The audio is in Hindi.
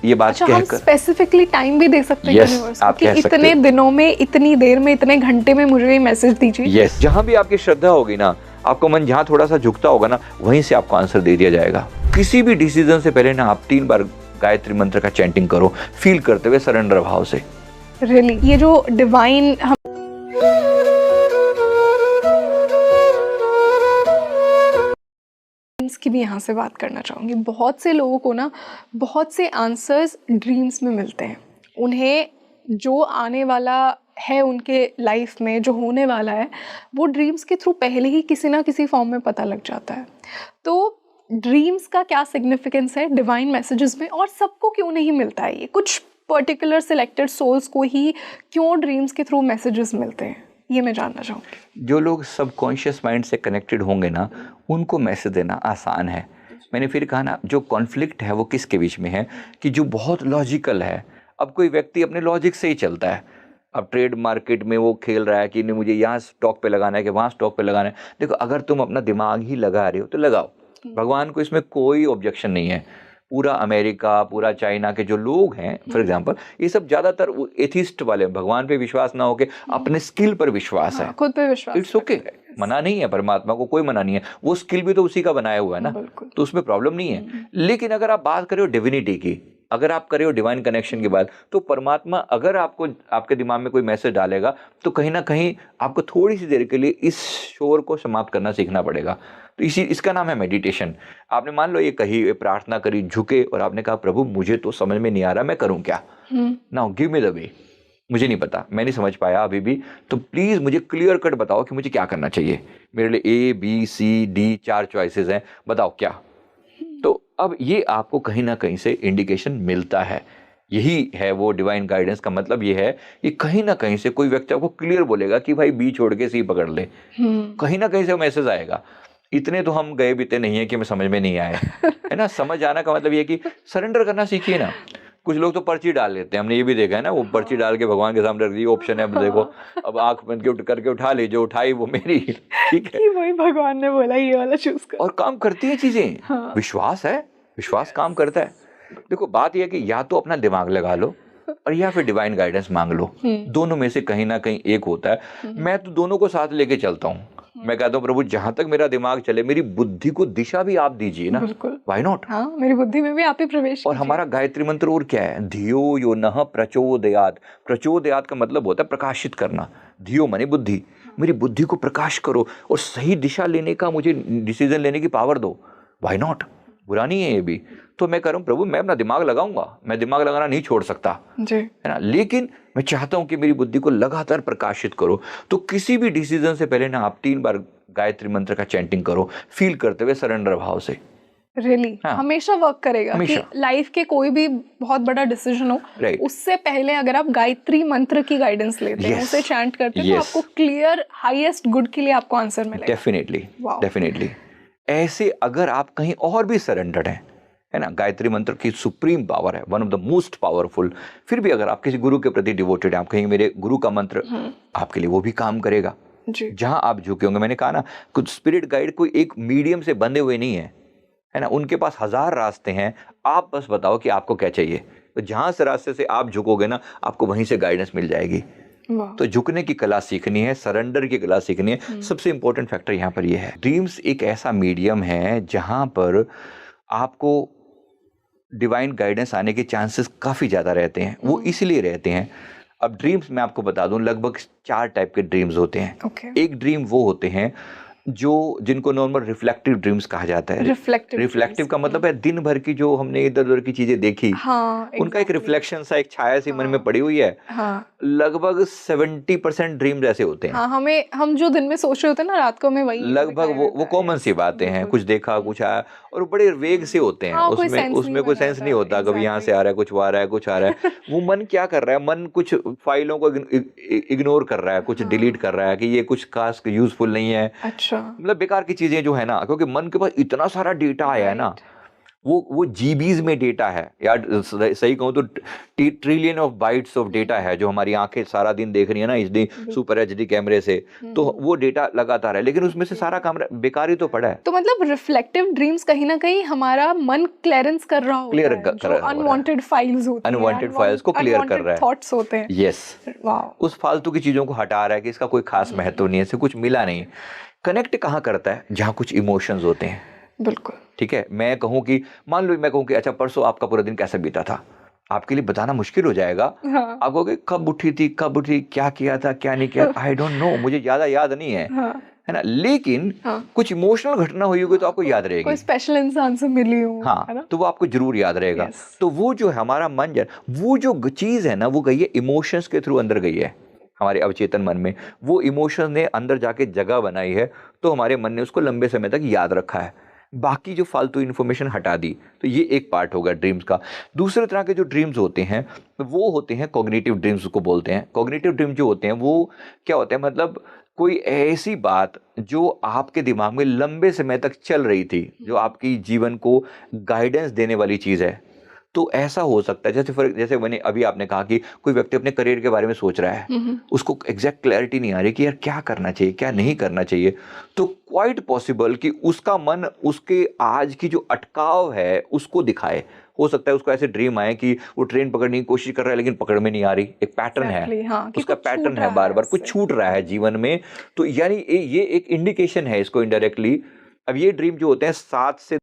ये बात अच्छा, हम कहकर स्पेसिफिकली टाइम भी दे सकते हैं Yes, यूनिवर्स आप को कह कि सकते इतने हो। दिनों में, इतनी देर में, इतने घंटे में मुझे ये मैसेज दीजिए। यस, जहां भी आपकी श्रद्धा होगी ना, आपका मन जहां थोड़ा सा झुकता होगा ना, वहीं से आपको आंसर दे दिया जाएगा। किसी भी डिसीजन से पहले ना आप 3 बार गायत्री मंत्र का चैंटिंग करो, फील करते हुए सरेंडर भाव से। रियली ये जो डिवाइन हम की भी यहाँ से बात करना चाहूँगी। बहुत से लोगों को ना बहुत से आंसर्स ड्रीम्स में मिलते हैं। उन्हें जो आने वाला है उनके लाइफ में, जो होने वाला है, वो ड्रीम्स के थ्रू पहले ही किसी ना किसी फॉर्म में पता लग जाता है। तो ड्रीम्स का क्या सिग्निफिकेंस है डिवाइन मैसेजेस में, और सबको क्यों नहीं मिलता है ये? कुछ पर्टिकुलर सिलेक्टेड सोल्स को ही क्यों ड्रीम्स के थ्रू मैसेजेस मिलते हैं, ये मैं जानना चाहूँगी। जो लोग सबकॉन्शियस माइंड से कनेक्टेड होंगे ना, उनको मैसेज देना आसान है। मैंने फिर कहा ना, जो कॉन्फ्लिक्ट है वो किसके बीच में है कि जो बहुत लॉजिकल है। अब कोई व्यक्ति अपने लॉजिक से ही चलता है। अब ट्रेड मार्केट में वो खेल रहा है कि नहीं, मुझे यहाँ स्टॉक पे लगाना है कि वहाँ स्टॉक पे लगाना है। देखो, अगर तुम अपना दिमाग ही लगा रहे हो तो लगाओ, भगवान को इसमें कोई ऑब्जेक्शन नहीं है। पूरा अमेरिका, पूरा चाइना के जो लोग हैं फॉर एग्जांपल, ये सब ज़्यादातर एथिस्ट वाले, भगवान पे विश्वास ना होके अपने स्किल पर विश्वास है। खुद पे विश्वास। इट्स ओके, मना नहीं है, परमात्मा को कोई मना नहीं है, वो स्किल भी तो उसी का बनाया हुआ है ना, तो उसमें प्रॉब्लम नहीं है। लेकिन अगर आप बात करें डिविनिटी की, अगर आप करें डिवाइन कनेक्शन की बात, तो परमात्मा अगर आपको, आपके दिमाग में कोई मैसेज डालेगा, तो कहीं ना कहीं आपको थोड़ी सी देर के लिए इस शोर को समाप्त करना सीखना पड़ेगा। तो इसका नाम है मेडिटेशन। आपने मान लो ये कही, ये प्रार्थना करी, झुके, और आपने कहा प्रभु मुझे तो समझ में नहीं आ रहा, मैं करूं क्या? Now give me the way. मुझे नहीं पता, मैं नहीं समझ पाया अभी भी, तो प्लीज़ मुझे क्लियर कट बताओ कि मुझे क्या करना चाहिए। मेरे लिए ABCD 4 चॉइसेस हैं, बताओ क्या। तो अब ये आपको कहीं ना कहीं से इंडिकेशन मिलता है। यही है वो डिवाइन गाइडेंस का मतलब। ये है कि कहीं ना कहीं से कोई व्यक्ति आपको क्लियर बोलेगा कि भाई बी छोड़ के सी पकड़ ले। कहीं ना कहीं से वो मैसेज आएगा। इतने तो हम गए बीते नहीं है कि हमें समझ में नहीं आए, है ना। समझ आना का मतलब ये कि सरेंडर करना सीखिए ना। कुछ लोग तो पर्ची डाल लेते हैं, हमने ये भी देखा है ना, वो पर्ची डाल के भगवान के सामने रख दी, ऑप्शन है, अब देखो, अब आंख बंद के करके उठा ली, जो उठाई वो मेरी, ठीक है, कि वही भगवान ने बोला ये वाला चूज कर, और काम करती है चीजें। विश्वास है, विश्वास काम करता है। देखो, बात यह है कि या तो अपना दिमाग लगा लो और या फिर डिवाइन गाइडेंस मांग लो। दोनों में से कहीं ना कहीं एक होता है। मैं तो दोनों को साथ लेके चलता हूँ। मैं कहता हूँ प्रभु जहां तक मेरा दिमाग चले, मेरी बुद्धि को दिशा भी आप दीजिए ना। Why not? हाँ, मेरी बुद्धि में भी आप ही प्रवेश और हमारा गायत्री मंत्र और क्या है? धियो यो नः प्रचोदयात्। प्रचोदयात् का मतलब होता है प्रकाशित करना। धियो माने बुद्धि, मेरी बुद्धि को प्रकाश करो और सही दिशा लेने का, मुझे डिसीजन लेने की पावर दो। Why not? बुरा नहीं है ये भी। तो मैं कह रहा हूँ प्रभु मैं अपना दिमाग लगाऊंगा, मैं दिमाग लगाना नहीं छोड़ सकता, जी, है ना, लेकिन मैं चाहता हूं कि मेरी बुद्धि को लगातार प्रकाशित करो। तो किसी भी डिसीजन से पहले ना आप 3 बार गायत्री मंत्र का चैंटिंग करो, फील करते हुए सरेंडर भाव से। रियली हमेशा वर्क करेगा कि लाइफ के कोई भी बहुत बड़ा डिसीजन हो, उससे पहले अगर आप गायत्री मंत्र की गाइडेंस लेते हैं, उसे चैंट करते हैं, तो आपको क्लियर हाईएस्ट गुड के लिए आपको आंसर मिलेगा। Definitely, definitely. ऐसे अगर आप कहीं और भी सरेंडर्ड हैं, है ना, गायत्री मंत्र की सुप्रीम पावर है, one of the most powerful. फिर भी अगर आप किसी गुरु के प्रति डिवोटेड हैं, आप कहेंगे मेरे गुरु का मंत्र आपके लिए, वो भी काम करेगा जहां आप झुके होंगे। मैंने कहा ना, कुछ स्पिरिट गाइड कोई एक मीडियम से बंधे हुए नहीं है ना, उनके पास 1000 रास्ते हैं। आप बस बताओ कि आपको क्या चाहिए, तो जहां से रास्ते से आप झुकोगे ना, आपको वहीं से गाइडेंस मिल जाएगी। तो झुकने की कला सीखनी है, सरेंडर की कला सीखनी है। सबसे इंपॉर्टेंट फैक्टर यहाँ पर यह है, ड्रीम्स एक ऐसा मीडियम है जहां पर आपको डिवाइन गाइडेंस आने के चांसेस काफ़ी ज़्यादा रहते हैं। वो इसलिए रहते हैं, अब ड्रीम्स मैं आपको बता दूं, लगभग 4 टाइप के ड्रीम्स होते हैं। एक ड्रीम वो होते हैं जिनको नॉर्मल रिफ्लेक्टिव ड्रीम्स कहा जाता है। रिफ्लेक्टिव का मतलब है दिन भर की जो हमने इधर उधर की चीजें देखी, उनका एक रिफ्लेक्शन सा, एक छाया सी मन में पड़ी हुई है। लगभग 70% ड्रीम्स ऐसे होते हैं। हम जो दिन में सोच रहे होते हैं ना, रात को हमें वही लगभग वो कॉमन सी बातें हैं, कुछ देखा, कुछ आया, और बड़े वेग से होते हैं। उसमें कोई सेंस नहीं होता, कभी यहाँ से आ रहा है, कुछ आ रहा है, कुछ आ रहा है। वो मन क्या कर रहा है? मन कुछ फाइलों को इग्नोर कर रहा है, कुछ डिलीट कर रहा है कि ये कुछ खास यूजफुल नहीं है। मतलब बेकार की चीजें जो है ना, क्योंकि मन के पास इतना सारा डेटा आया है ना, वो जीबीज में डेटा है, या सही कहूँ तो trillion of bytes of data है जो हमारी आंखें सारा दिन देख रही है ना HD सुपर HD कैमरे से, तो वो डेटा लगातार है, लेकिन उसमें से सारा काम बेकार ही तो पड़ा है। तो मतलब रिफ्लेक्टिव ड्रीम्स कहीं ना कहीं हमारा मन क्लियरेंस कर रहा होता क्लियर है, कर जो अनवांटेड फाइल्स होती हैं, अनवांटेड फाइल्स को क्लियर कर रहा है, थॉट्स होते हैं। यस, वाह, उस फालतू की चीजों को हटा रहा है कि इसका कोई खास महत्व नहीं है, इससे कुछ मिला नहीं। कनेक्ट कहाँ करता है? जहाँ कुछ इमोशंस होते हैं। बिल्कुल, ठीक है, मैं कहूँ कि मान लो मैं कहूँ कि अच्छा परसों आपका पूरा दिन कैसे बीता था, आपके लिए बताना मुश्किल हो जाएगा। हाँ, आप कहोगे कब उठी थी, कब उठी, क्या किया था, क्या नहीं किया, आई डोंट नो, मुझे ज्यादा याद नहीं है, हाँ, है ना, लेकिन कुछ इमोशनल घटना हुई होगी तो आपको याद रहेगी, कोई स्पेशल इंसान से मिली हो, हाँ, है ना? तो वो आपको जरूर याद रहेगा। तो वो जो है हमारा मन, वो जो चीज है ना, वो गई है इमोशंस के थ्रू अंदर गई है हमारे अवचेतन मन में, वो इमोशन ने अंदर जाके जगह बनाई है, तो हमारे मन ने उसको लंबे समय तक याद रखा है, बाकी जो फालतू इन्फॉर्मेशन हटा दी। तो ये एक पार्ट होगा ड्रीम्स का। दूसरे तरह के जो ड्रीम्स होते हैं वो होते हैं कॉग्निटिव ड्रीम्स को बोलते हैं। कॉग्निटिव ड्रीम जो होते हैं वो क्या होते हैं, मतलब कोई ऐसी बात जो आपके दिमाग में लंबे समय तक चल रही थी, जो आपकी जीवन को गाइडेंस देने वाली चीज़ है। तो ऐसा हो सकता है जैसे मैंने अभी आपने कहा कि कोई व्यक्ति अपने करियर के बारे में सोच रहा है, उसको एग्जैक्ट क्लैरिटी नहीं आ रही कि यार क्या करना चाहिए, क्या नहीं करना चाहिए, तो क्वाइट पॉसिबल कि उसका मन उसके आज की जो अटकाव है उसको दिखाए। हो सकता है उसको ऐसे ड्रीम आए कि वो ट्रेन पकड़ने की कोशिश कर रहा है लेकिन पकड़ में नहीं आ रही, एक पैटर्न है, हाँ, उसका पैटर्न है, बार बार कुछ छूट रहा है जीवन में। तो यानी ये एक इंडिकेशन है इसको इनडायरेक्टली। अब ये ड्रीम जो होते हैं 7 से